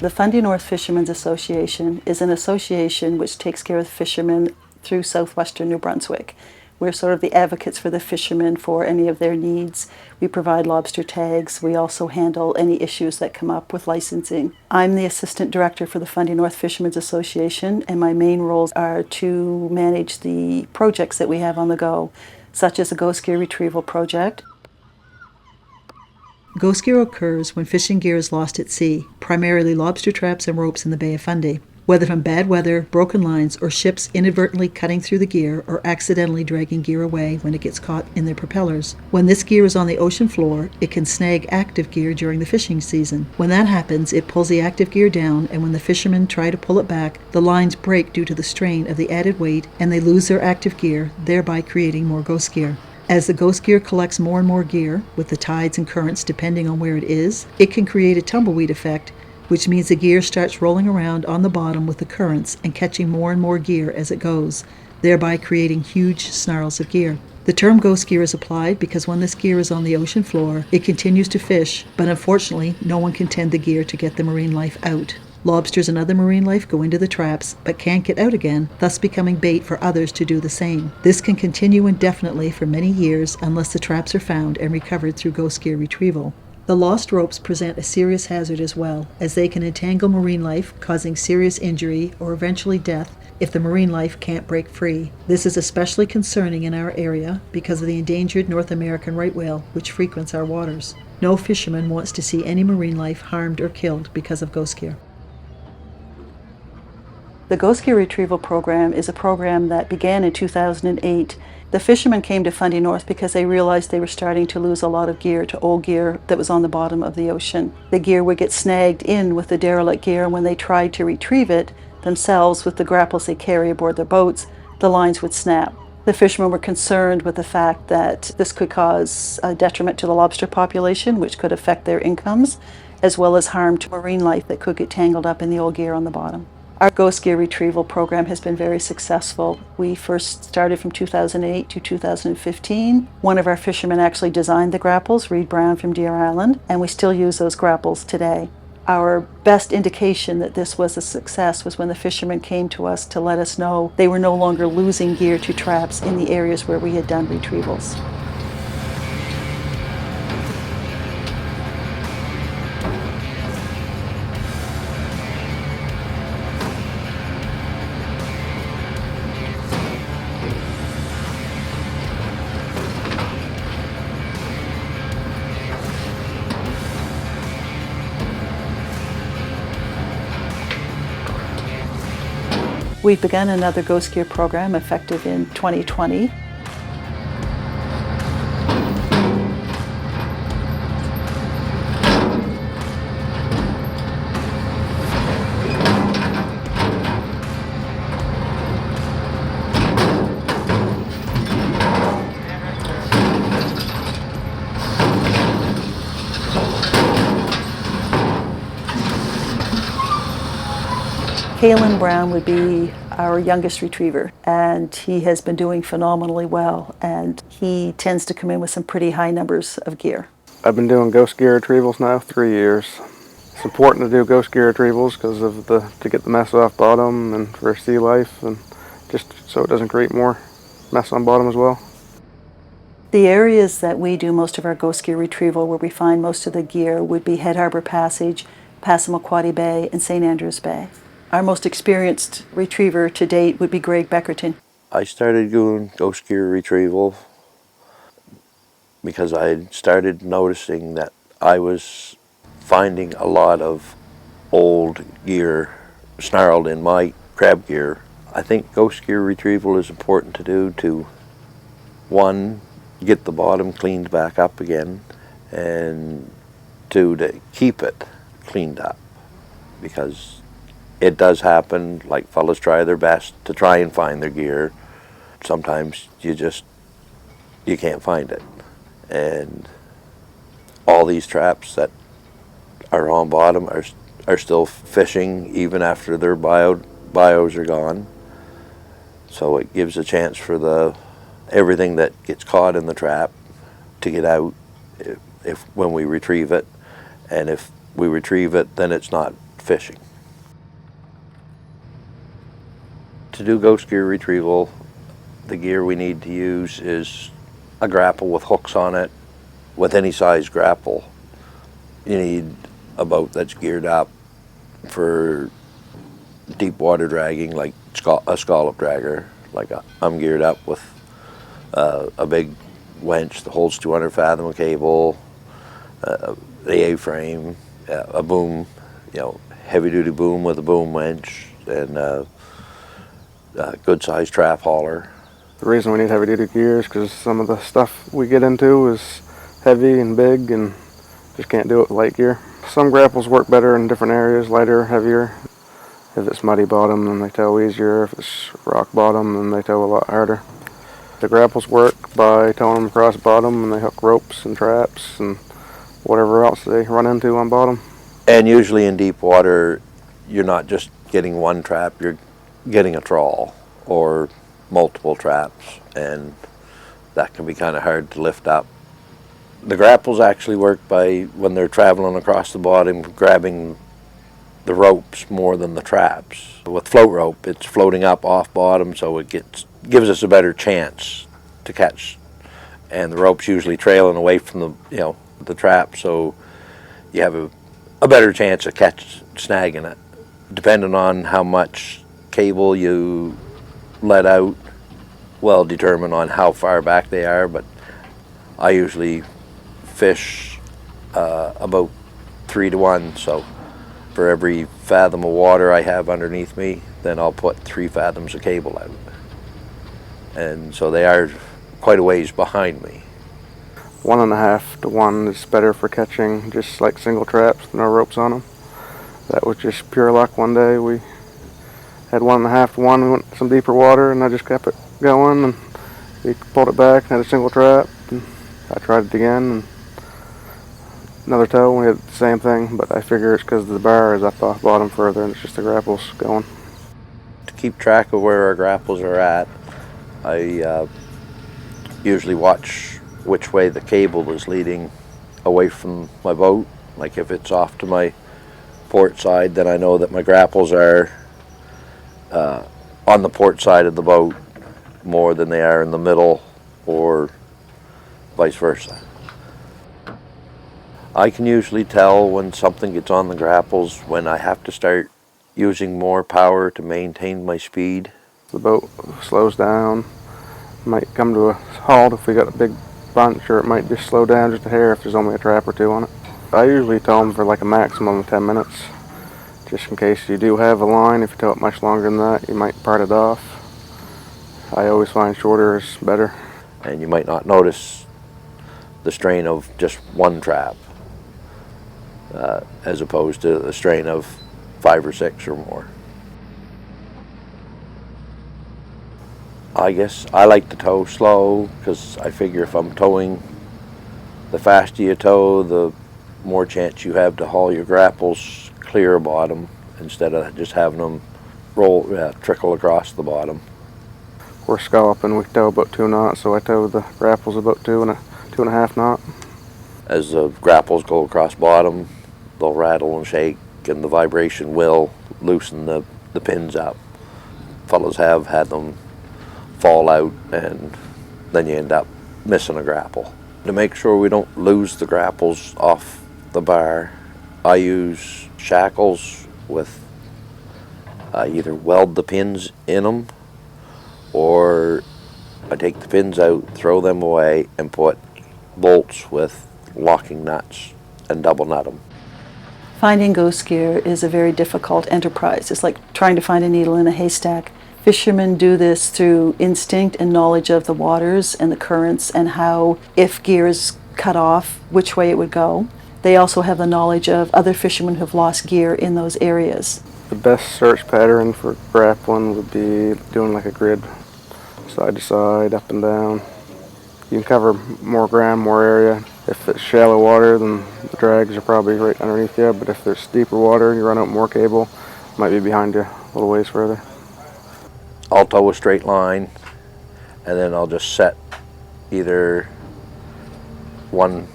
The Fundy North Fishermen's Association is an association which takes care of fishermen through southwestern New Brunswick. We're sort of the advocates for the fishermen for any of their needs. We provide lobster tags. We also handle any issues that come up with licensing. I'm the assistant director for the Fundy North Fishermen's Association, and my main roles are to manage the projects that we have on the go, such as the ghost gear retrieval project. Ghost gear occurs when fishing gear is lost at sea, primarily lobster traps and ropes in the Bay of Fundy. Whether from bad weather, broken lines, or ships inadvertently cutting through the gear or accidentally dragging gear away when it gets caught in their propellers. When this gear is on the ocean floor, it can snag active gear during the fishing season. When that happens, it pulls the active gear down, and when the fishermen try to pull it back, the lines break due to the strain of the added weight, and they lose their active gear, thereby creating more ghost gear. As the ghost gear collects more and more gear, with the tides and currents depending on where it is, it can create a tumbleweed effect, which means the gear starts rolling around on the bottom with the currents and catching more and more gear as it goes, thereby creating huge snarls of gear. The term ghost gear is applied because when this gear is on the ocean floor, it continues to fish, but unfortunately no one can tend the gear to get the marine life out. Lobsters and other marine life go into the traps but can't get out again, thus becoming bait for others to do the same. This can continue indefinitely for many years unless the traps are found and recovered through ghost gear retrieval. The lost ropes present a serious hazard as well, as they can entangle marine life, causing serious injury or eventually death if the marine life can't break free. This is especially concerning in our area because of the endangered North American right whale, which frequents our waters. No fisherman wants to see any marine life harmed or killed because of ghost gear. The Ghost Gear Retrieval Program is a program that began in 2008. The fishermen came to Fundy North because they realized they were starting to lose a lot of gear to old gear that was on the bottom of the ocean. The gear would get snagged in with the derelict gear, and when they tried to retrieve it themselves with the grapples they carry aboard their boats, the lines would snap. The fishermen were concerned with the fact that this could cause a detriment to the lobster population, which could affect their incomes, as well as harm to marine life that could get tangled up in the old gear on the bottom. Our ghost gear retrieval program has been very successful. We first started from 2008 to 2015. One of our fishermen actually designed the grapples, Reed Brown from Deer Island, and we still use those grapples today. Our best indication that this was a success was when the fishermen came to us to let us know they were no longer losing gear to traps in the areas where we had done retrievals. We've begun another ghost gear program effective in 2020. Kalen Brown would be our youngest retriever, and he has been doing phenomenally well, and he tends to come in with some pretty high numbers of gear. I've been doing ghost gear retrievals now 3 years. It's important to do ghost gear retrievals because of to get the mess off bottom and for sea life, and just so it doesn't create more mess on bottom as well. The areas that we do most of our ghost gear retrieval, where we find most of the gear, would be Harbour Passage, Passamaquoddy Bay, and St. Andrews Bay. Our most experienced retriever to date would be Greg Beckerton. I started doing ghost gear retrieval because I started noticing that I was finding a lot of old gear snarled in my crab gear. I think ghost gear retrieval is important to do to, one, get the bottom cleaned back up again, and two, to keep it cleaned up, because it does happen, like fellas try their best to try and find their gear. Sometimes you can't find it. And all these traps that are on bottom are still fishing even after their bios are gone. So it gives a chance for everything that gets caught in the trap to get out when we retrieve it. And if we retrieve it, then it's not fishing. To do ghost gear retrieval, the gear we need to use is a grapple with hooks on it. With any size grapple, you need a boat that's geared up for deep water dragging, like a scallop dragger. I'm geared up with a big winch that holds 200 fathom of cable, the A-frame, a boom, heavy duty boom with a boom winch, and a good sized trap hauler. The reason we need heavy duty gear is because some of the stuff we get into is heavy and big and just can't do it with light gear. Some grapples work better in different areas, lighter, heavier. If it's muddy bottom, then they tow easier. If it's rock bottom, then they tow a lot harder. The grapples work by towing them across bottom, and they hook ropes and traps and whatever else they run into on bottom. And usually in deep water, you're not just getting one trap, you're getting a trawl or multiple traps, and that can be kind of hard to lift up. The grapples actually work by, when they're traveling across the bottom, grabbing the ropes more than the traps. With float rope, it's floating up off bottom, so it gives us a better chance to catch. And the rope's usually trailing away from the trap, so you have a better chance of snagging it. Depending on how much cable you let out will determine on how far back they are, but I usually fish about 3 to 1, so for every fathom of water I have underneath me, then I'll put 3 fathoms of cable out. And so they are quite a ways behind me. 1.5 to 1 is better for catching just like single traps with no ropes on them. That was just pure luck. One day we had 1.5 to 1. We went some deeper water, and I just kept it going, and we pulled it back and had a single trap. And I tried it again, and another tow, and we had the same thing, but I figure it's because the bar is up off bottom further, and it's just the grapples going. To keep track of where our grapples are at, I usually watch which way the cable is leading away from my boat. Like if it's off to my port side, then I know that my grapples are on the port side of the boat more than they are in the middle, or vice versa. I can usually tell when something gets on the grapples when I have to start using more power to maintain my speed. The boat slows down, might come to a halt if we got a big bunch, or it might just slow down just a hair if there's only a trap or 2 on it. I usually tow them for like a maximum of 10 minutes, just in case you do have a line. If you tow it much longer than that, you might part it off. I always find shorter is better. And you might not notice the strain of just one trap, as opposed to the strain of 5 or 6 or more. I guess I like to tow slow, because I figure if I'm towing, the faster you tow, the more chance you have to haul your grapples clear of bottom instead of just having them trickle across the bottom. We're scalloping, we tow about 2 knots, so I tow the grapples about 2.5 knot. As the grapples go across bottom, they'll rattle and shake, and the vibration will loosen the pins up. Fellows have had them fall out, and then you end up missing a grapple. To make sure we don't lose the grapples off the bar, I use shackles with either weld the pins in them, or I take the pins out, throw them away, and put bolts with locking nuts and double nut them. Finding ghost gear is a very difficult enterprise. It's like trying to find a needle in a haystack. Fishermen do this through instinct and knowledge of the waters and the currents, and how, if gear is cut off, which way it would go. They also have the knowledge of other fishermen who've lost gear in those areas. The best search pattern for grappling would be doing like a grid, side to side, up and down. You can cover more ground, more area. If it's shallow water, then the drags are probably right underneath you, but if there's deeper water and you run out more cable, it might be behind you a little ways further. I'll tow a straight line, and then I'll just set either one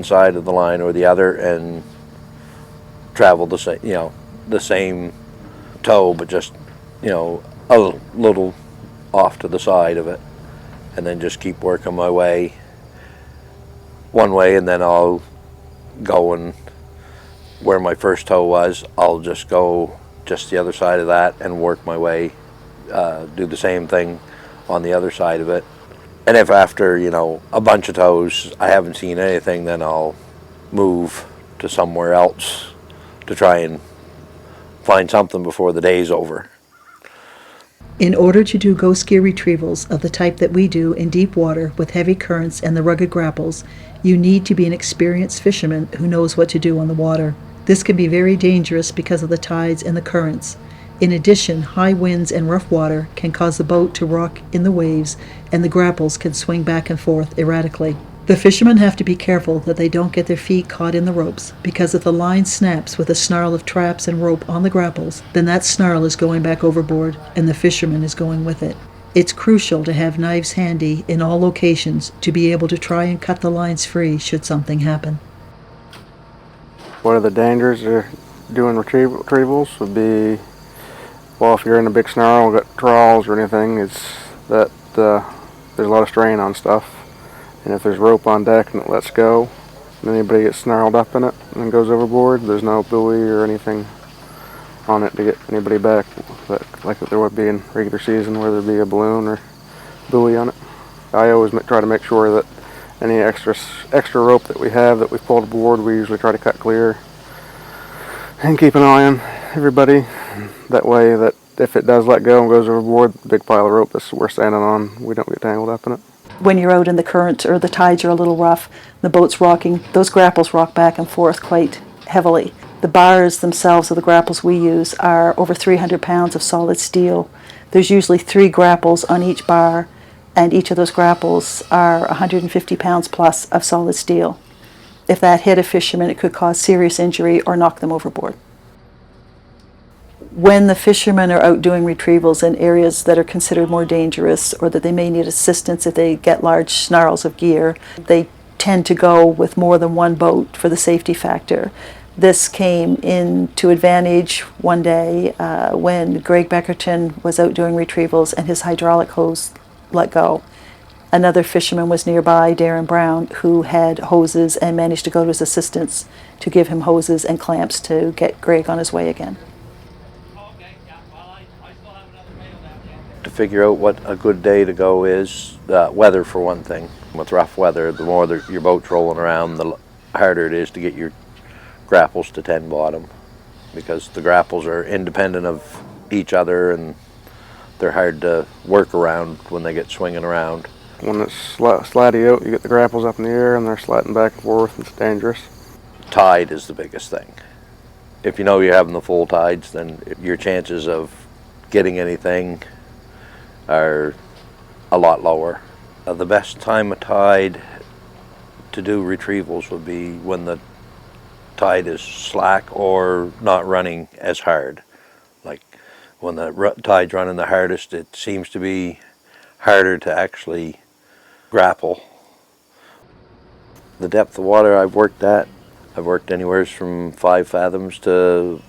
side of the line or the other, and travel the the same tow, but just, a little off to the side of it, and then just keep working my way one way, and then I'll go, and where my first tow was, I'll just go just the other side of that and work my way, do the same thing on the other side of it. And if after, a bunch of tows I haven't seen anything, then I'll move to somewhere else to try and find something before the day's over. In order to do ghost gear retrievals of the type that we do in deep water with heavy currents and the rugged grapples, you need to be an experienced fisherman who knows what to do on the water. This can be very dangerous because of the tides and the currents. In addition, high winds and rough water can cause the boat to rock in the waves, and the grapples can swing back and forth erratically. The fishermen have to be careful that they don't get their feet caught in the ropes, because if the line snaps with a snarl of traps and rope on the grapples, then that snarl is going back overboard, and the fisherman is going with it. It's crucial to have knives handy in all locations to be able to try and cut the lines free should something happen. One of the dangers of doing retrievals would be, well, if you're in a big snarl, got trawls or anything, it's that there's a lot of strain on stuff. And if there's rope on deck and it lets go, and anybody gets snarled up in it and goes overboard, there's no buoy or anything on it to get anybody back, like there would be in regular season, where there'd be a balloon or buoy on it. I always try to make sure that any extra rope that we have that we've pulled aboard, we usually try to cut clear and keep an eye on everybody. That way that if it does let go and goes overboard, the big pile of rope that we're standing on, we don't get tangled up in it. When you're out in the current or the tides are a little rough, the boat's rocking, those grapples rock back and forth quite heavily. The bars themselves of the grapples we use are over 300 pounds of solid steel. There's usually 3 grapples on each bar, and each of those grapples are 150 pounds plus of solid steel. If that hit a fisherman, it could cause serious injury or knock them overboard. When the fishermen are out doing retrievals in areas that are considered more dangerous, or that they may need assistance if they get large snarls of gear, they tend to go with more than one boat for the safety factor. This came into advantage one day when Greg Beckerton was out doing retrievals and his hydraulic hose let go. Another fisherman was nearby, Darren Brown, who had hoses and managed to go to his assistance to give him hoses and clamps to get Greg on his way again. To figure out what a good day to go is, weather for one thing. With rough weather, the more your boat's rolling around, the harder it is to get your grapples to 10 bottom, because the grapples are independent of each other and they're hard to work around when they get swinging around. When it's slatty out, you get the grapples up in the air and they're slatting back and forth, and it's dangerous. Tide is the biggest thing. If you know you're having the full tides, then your chances of getting anything are a lot lower. The best time of tide to do retrievals would be when the tide is slack or not running as hard. Like when the tide's running the hardest, it seems to be harder to actually grapple. The depth of water I've worked anywhere from 5 fathoms to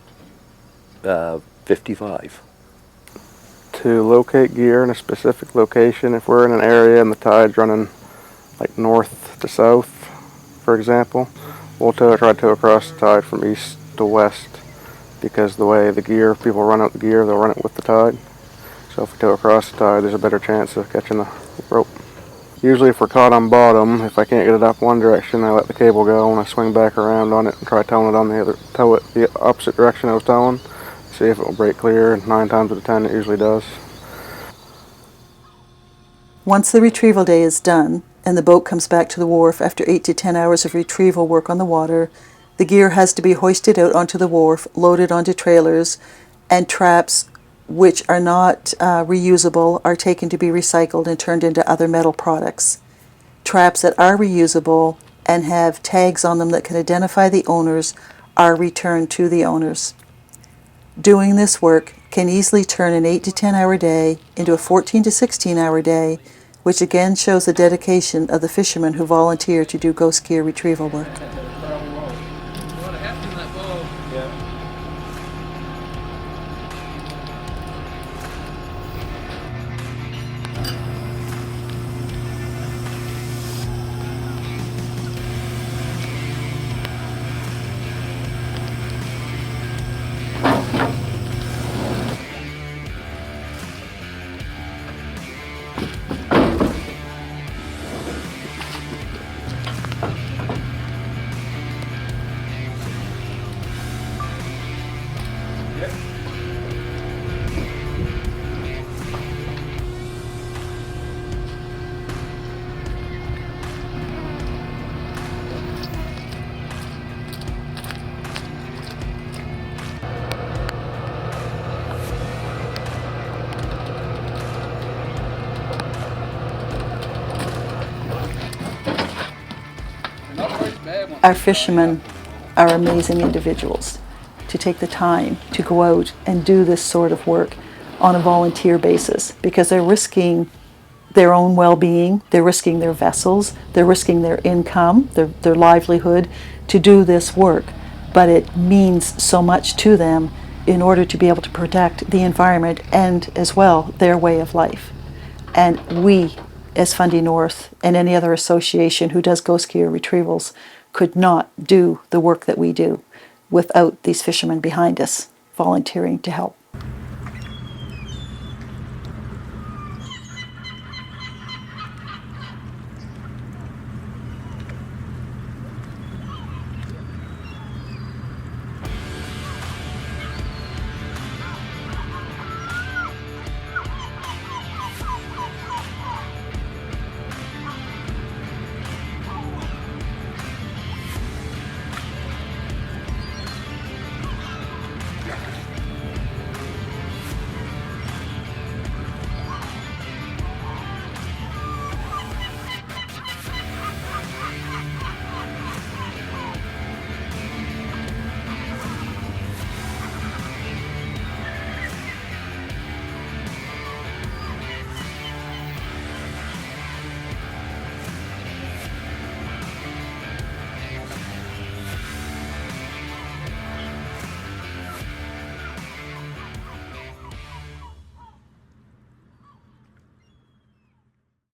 55. To locate gear in a specific location, if we're in an area and the tide's running like north to south, for example, we'll try to tow across the tide from east to west, because the way the gear, people run out the gear, they'll run it with the tide. So if we tow across the tide, there's a better chance of catching the rope. Usually if we're caught on bottom, if I can't get it up one direction, I let the cable go and I swing back around on it and try towing it on tow it the opposite direction I was towing. See if it will break clear, and 9 times out of 10 it usually does. Once the retrieval day is done and the boat comes back to the wharf after 8 to 10 hours of retrieval work on the water, the gear has to be hoisted out onto the wharf, loaded onto trailers, and traps which are not reusable are taken to be recycled and turned into other metal products. Traps that are reusable and have tags on them that can identify the owners are returned to the owners. Doing this work can easily turn an 8 to 10 hour day into a 14 to 16 hour day, which again shows the dedication of the fishermen who volunteer to do ghost gear retrieval work. Our fishermen are amazing individuals to take the time to go out and do this sort of work on a volunteer basis, because they're risking their own well-being, they're risking their vessels, they're risking their income, their livelihood to do this work. But it means so much to them in order to be able to protect the environment and as well their way of life. And we, as Fundy North and any other association who does ghost gear retrievals, could not do the work that we do without these fishermen behind us volunteering to help.